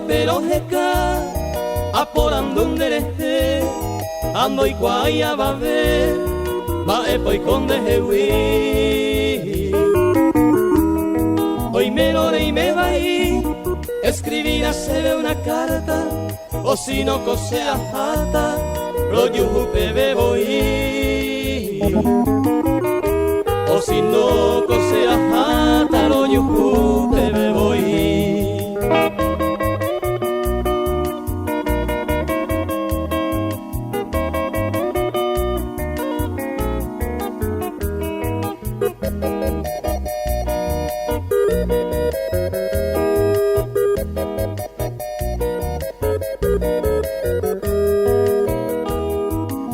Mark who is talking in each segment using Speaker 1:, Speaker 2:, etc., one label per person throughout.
Speaker 1: pero heca aporando un dereje ando y guaya va a ver va epo y conde hewi hoy me lo y me va a ir escribir a se ve una carta o si no cosea jata lo yujupe bebo ir o si no cosea jata lo yujupe bebo ir.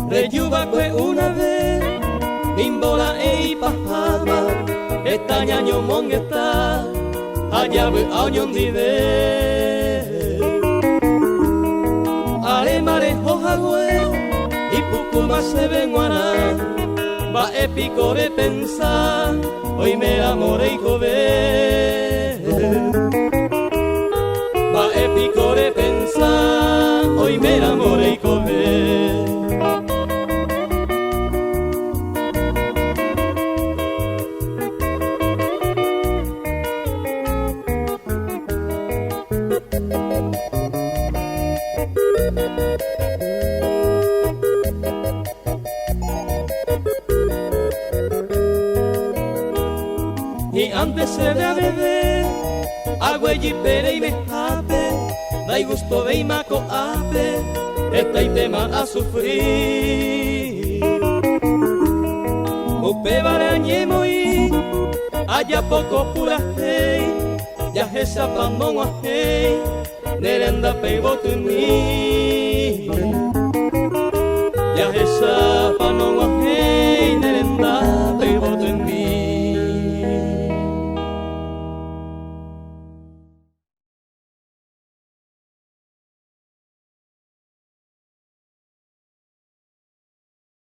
Speaker 1: Reyubaque una vez, imbola e pajama, esta ñaño mongueta, allá ve añon dive. Ale marejo jagüe, y pucuma se ven guaná, va épico de pensar, hoy me amoré y cové. Va épico de pensar, hoy me amoré y cové. Y antes se ve a beber, agua y pere y me jape, da y gusto de y maco ape, esta y tema a sufrir. Upe barañemo y allá poco pura hey, ya esa pandón a hey, nerenda peibo tu ni, ya esa pandón a hey.